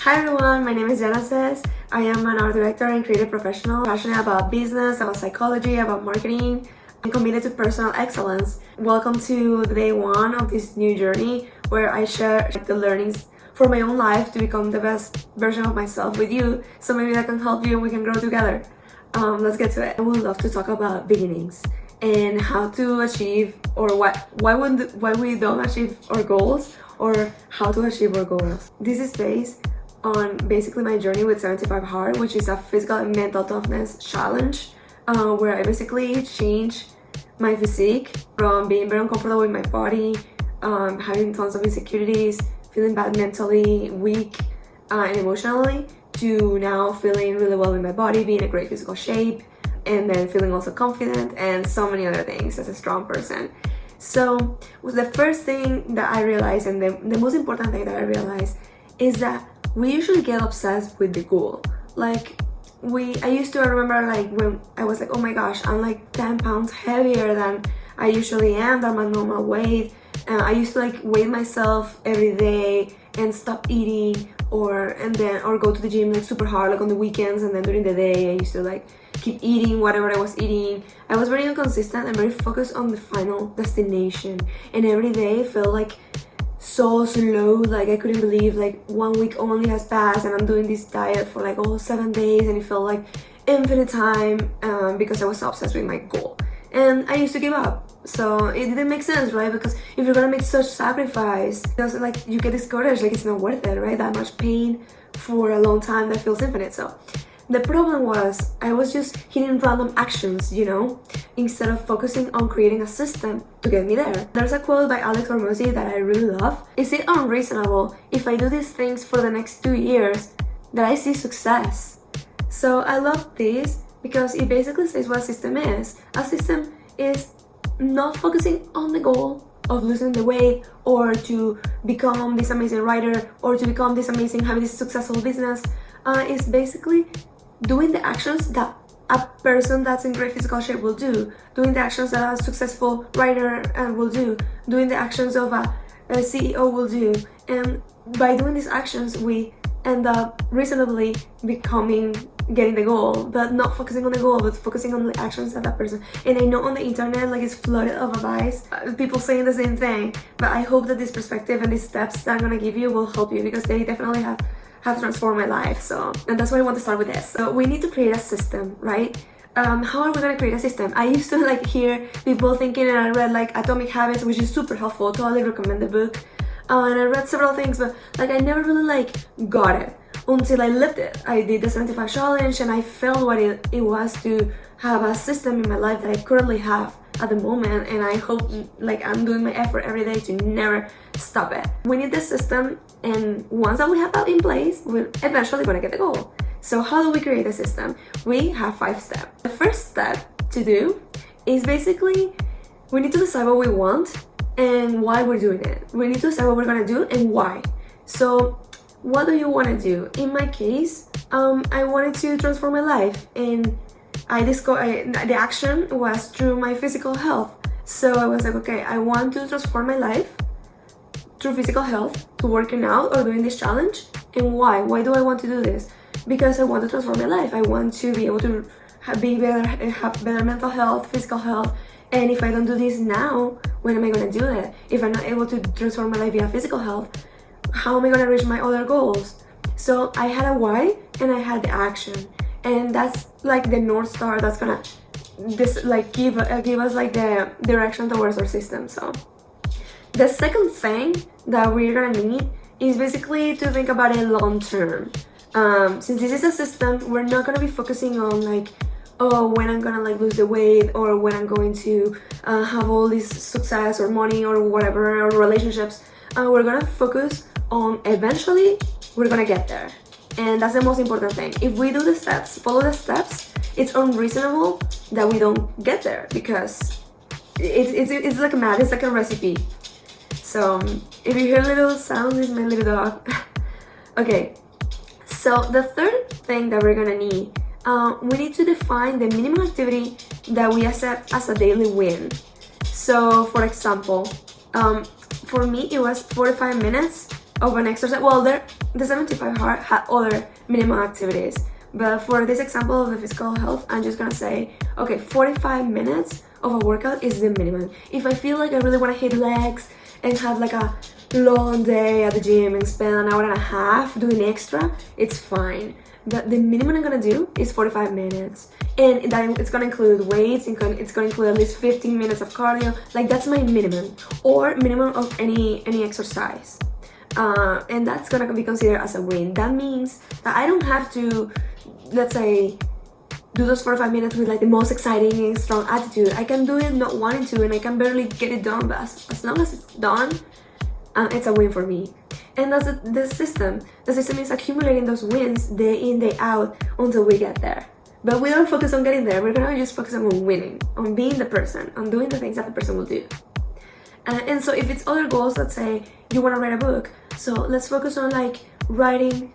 Hi everyone, my name is Genesis. I am an art director and creative professional, passionate about business, about psychology, about marketing. I'm committed to personal excellence. Welcome to day one of this new journey where I share the learnings for my own life to become the best version of myself with you. So maybe that can help you and we can grow together. Let's get to it. I would love to talk about beginnings and how to achieve, or why we don't achieve our goals, or how to achieve our goals. This is based on basically my journey with 75 Hard, which is a physical and mental toughness challenge, where I basically changed my physique from being very uncomfortable with my body, having tons of insecurities, feeling bad mentally, weak, and emotionally, to now feeling really well with my body, being in a great physical shape, and then feeling also confident, and so many other things as a strong person. So the first thing that I realized, and the most important thing that I realized, is that we usually get obsessed with the goal. I used to remember when I was like, oh my gosh, I'm like 10 pounds heavier than I usually am, than my normal weight. I used to weigh myself every day and stop eating, or go to the gym super hard on the weekends, and then during the day I used to keep eating whatever I was eating. I was very inconsistent and very focused on the final destination, and every day felt so slow. I couldn't believe 1 week only has passed and I'm doing this diet for all 7 days, and it felt like infinite time, because I was so obsessed with my goal, and I used to give up. So it didn't make sense, right? Because if you're gonna make such sacrifice, you get discouraged, it's not worth it, right? That much pain for a long time that feels infinite. So the problem was I was just hitting random actions, instead of focusing on creating a system to get me there. There's a quote by Alex Hormozi that I really love. Is it unreasonable if I do these things for the next 2 years that I see success? So I love this because it basically says what a system is. A system is not focusing on the goal of losing the weight, or to become this amazing writer, or to become this amazing, having this successful business. It's basically doing the actions that a person that's in great physical shape will do, doing the actions that a successful writer will do, doing the actions of a CEO will do. And by doing these actions, we end up reasonably getting the goal, but not focusing on the goal, but focusing on the actions of that person. And I know on the internet it's flooded of advice, people saying the same thing, but I hope that this perspective and these steps that I'm gonna give you will help you, because they definitely have transformed my life. And that's why I want to start with this. So we need to create a system, right? How are we gonna create a system? I used to hear people thinking, and I read Atomic Habits, which is super helpful. Totally recommend the book. And I read several things, but I never really got it until I lived it. I did the 75 challenge, and I felt what it was to have a system in my life that I currently have at the moment, and I hope I'm doing my effort every day to never stop it. We need the system, and once that we have that in place, we're eventually gonna get the goal. So how do we create a system? We have 5 steps. The first step to do is basically we need to decide what we want and why we're doing it. We need to decide what we're gonna do and why. So what do you want to do? In my case, I wanted to transform my life, and I discovered the action was through my physical health. So I was like, okay, I want to transform my life through physical health, to working out or doing this challenge. And why? Why do I want to do this? Because I want to transform my life. I want to be able to have better mental health, physical health. And if I don't do this now, when am I going to do it? If I'm not able to transform my life via physical health, how am I going to reach my other goals? So I had a why, and I had the action. And that's the North Star that's gonna give us the direction towards our system. So the second thing that we're gonna need is basically to think about it long term. Since this is a system, we're not gonna be focusing on when I'm gonna lose the weight, or when I'm going to have all this success or money or whatever, or relationships. We're gonna focus on eventually we're gonna get there. And that's the most important thing. If we do the steps, follow the steps, it's unreasonable that we don't get there, because it's like math, it's like a recipe. So if you hear little sounds, it's my little dog. Okay, so the third thing that we're gonna need, we need to define the minimum activity that we accept as a daily win. So for example, for me it was 45 minutes of an exercise. Well, the 75 hard had other minimum activities. But for this example of the physical health, I'm just gonna say, okay, 45 minutes of a workout is the minimum. If I feel like I really wanna hit legs and have like a long day at the gym and spend an hour and a half doing extra, it's fine. But the minimum I'm gonna do is 45 minutes. And that it's gonna include weights, it's gonna include at least 15 minutes of cardio. Like that's my minimum, or minimum of any exercise. And that's gonna be considered as a win. That means that I don't have to, let's say, do those 45 minutes with like the most exciting and strong attitude. I can do it not wanting to, and I can barely get it done, but as long as it's done, it's a win for me. And that's the system. The system is accumulating those wins day in, day out until we get there. But we don't focus on getting there. We're gonna just focus on winning, on being the person, on doing the things that the person will do. And so if it's other goals, let's say you want to write a book, so let's focus on like writing,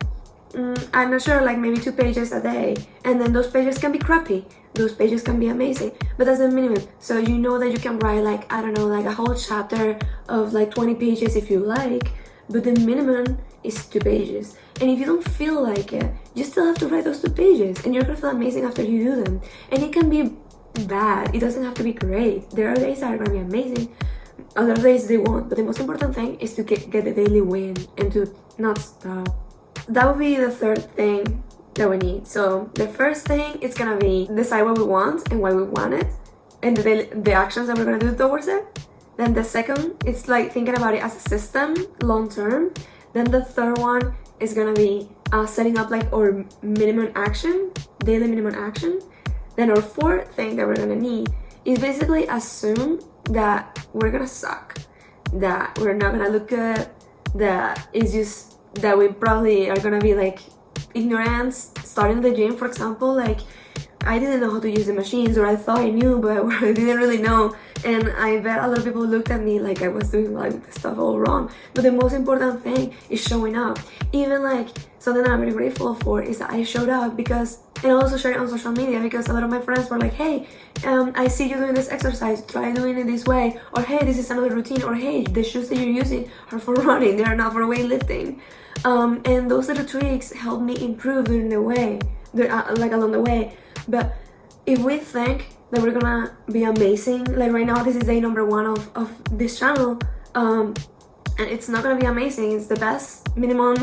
I'm not sure, like maybe 2 pages a day, and then those pages can be crappy, those pages can be amazing, but that's the minimum. So you know that you can write like, I don't know, like a whole chapter of like 20 pages if you like, but the minimum is 2 pages. And if you don't feel like it, you still have to write those 2 pages, and you're gonna feel amazing after you do them. And it can be bad, it doesn't have to be great. There are days that are gonna be amazing, other days they won't, but the most important thing is to get the daily win and to not stop. That would be the third thing that we need. So the first thing is gonna be decide what we want and why we want it, and the actions that we're gonna do towards it. Then the second, it's like thinking about it as a system long term. Then the third one is gonna be setting up like our minimum action, daily minimum action. Then our fourth thing that we're gonna need is basically assume that we're gonna suck, that we're not gonna look good, that it's just that we probably are gonna be like ignorance starting the gym, for example. Like I didn't know how to use the machines, or I thought I knew but I didn't really know, and I bet a lot of people looked at me like I was doing like stuff all wrong. But the most important thing is showing up. Even like something that I'm really grateful for is that I showed up, because, and I also shared it on social media, because a lot of my friends were like, hey, I see you doing this exercise, try doing it this way, or hey, this is another routine, or hey, the shoes that you're using are for running, they are not for weightlifting. And those little tweaks help me improve during the way, like along the way. But if we think that we're gonna be amazing, like right now this is day number 1 of this channel, and it's not gonna be amazing, it's the best minimum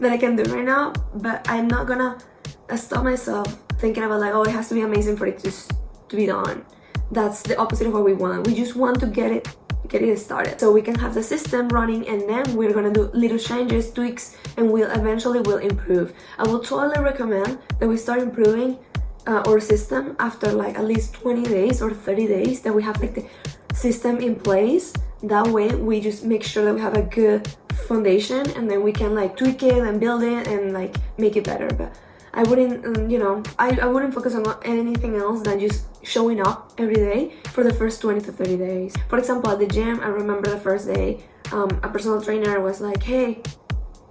that I can do right now, but I'm not gonna stop myself thinking about like, oh, it has to be amazing for it to be done. That's the opposite of what we want. We just want to get it started, so we can have the system running, and then we're gonna do little changes, tweaks, and we'll eventually improve. I will totally recommend that we start improving our system after like at least 20 days or 30 days, that we have like the system in place. That way we just make sure that we have a good foundation, and then we can like tweak it and build it and like make it better. But I wouldn't, I wouldn't focus on anything else than just showing up every day for the first 20 to 30 days. For example, at the gym, I remember the first day, a personal trainer was like, hey,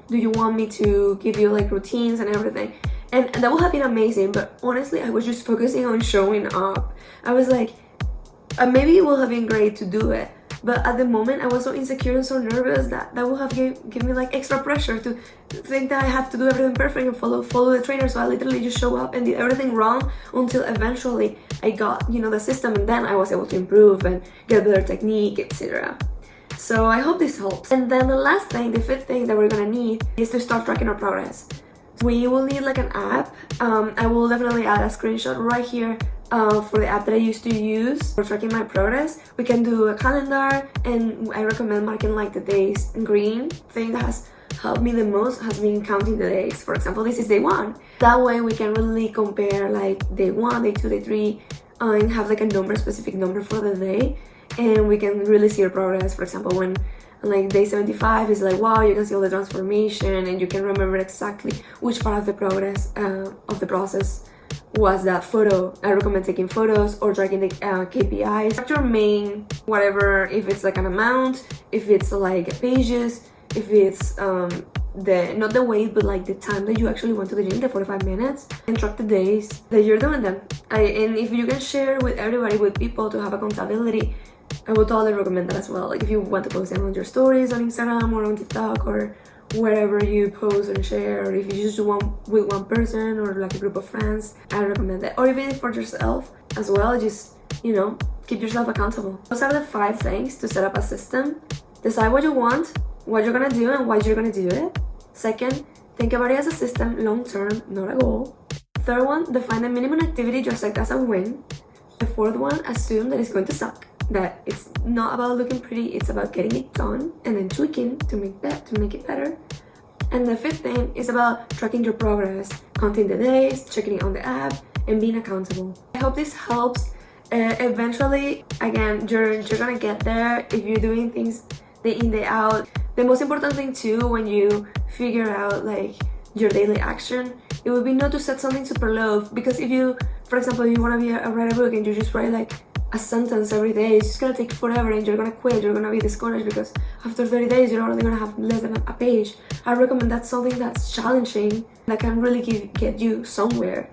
do you want me to give you like routines and everything? And that would have been amazing, but honestly, I was just focusing on showing up. I was like, maybe it would have been great to do it, but at the moment I was so insecure and so nervous that would have given me like extra pressure to think that I have to do everything perfect and follow the trainer. So I literally just show up and did everything wrong until eventually I got, the system, and then I was able to improve and get better technique, etc. So I hope this helps. And then the last thing, the fifth thing that we're gonna need is to start tracking our progress. We will need like an app. I will definitely add a screenshot right here for the app that I used to use for tracking my progress. We can do a calendar, and I recommend marking like the days in green. Thing that has helped me the most has been counting the days. For example, this is day 1. That way we can really compare like day 1, day 2, day 3, and have like a specific number for the day, and we can really see our progress. For example, when like day 75 is like, wow, you can see all the transformation, and you can remember exactly which part of the progress of the process was that photo. I recommend taking photos or tracking the KPIs. Track your main whatever, if it's like an amount, if it's like pages, if it's not the weight, but like the time that you actually went to the gym, the 45 minutes, and track the days that you're doing them. And if you can share with everybody, with people, to have accountability, I would totally recommend that as well. Like if you want to post them on your stories on Instagram or on TikTok or wherever you post and share, or if you just do one with one person or like a group of friends, I recommend it. Or even for yourself as well, just, you know, keep yourself accountable. Those are the 5 things to set up a system. Decide what you want, what you're gonna do, and why you're gonna do it. Second, think about it as a system long term, not a goal. Third one, define the minimum activity you expect as a win. The fourth one, assume that it's going to suck. That it's not about looking pretty, it's about getting it done and then tweaking to make it better. And the fifth thing is about tracking your progress, counting the days, checking it on the app, and being accountable. I hope this helps. Eventually, again, you're gonna get there if you're doing things day in, day out. The most important thing too, when you figure out like your daily action, it would be not to set something super low, because if you, for example, you want to write a book and you just write like a sentence every day, it's just gonna take forever and you're gonna quit, you're gonna be discouraged because after 30 days you're only gonna have less than a page. I recommend that's something that's challenging, that can really get you somewhere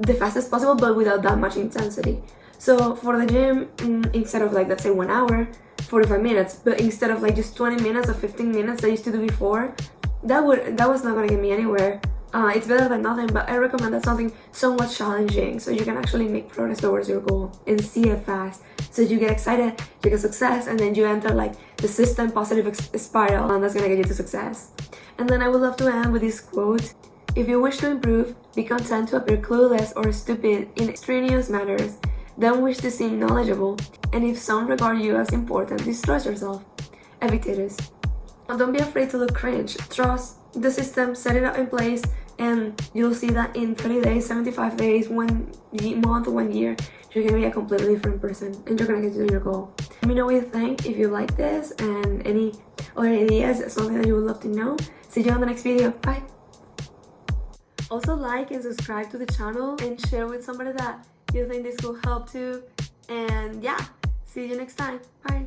the fastest possible, but without that much intensity. So for the gym, instead of like, let's say 1 hour, 45 minutes, but instead of like just 20 minutes or 15 minutes I used to do before, that was not gonna get me anywhere. It's better than nothing, but I recommend that something somewhat challenging so you can actually make progress towards your goal and see it fast. So you get excited, you get success, and then you enter like the system positive spiral, and that's gonna get you to success. And then I would love to end with this quote: if you wish to improve, be content to appear clueless or stupid in extraneous matters. Don't wish to seem knowledgeable, and if some regard you as important, distrust yourself. Epictetus. Don't be afraid to look cringe. Trust the system, set it up in place, and you'll see that in 30 days, 75 days, 1 month, 1 year, you're gonna be a completely different person and you're gonna get to your goal. Let me know what you think, if you like this, and any other ideas, something that you would love to know. See you on the next video. Bye! Also like and subscribe to the channel and share with somebody that you think this will help too. And yeah, see you next time. Bye!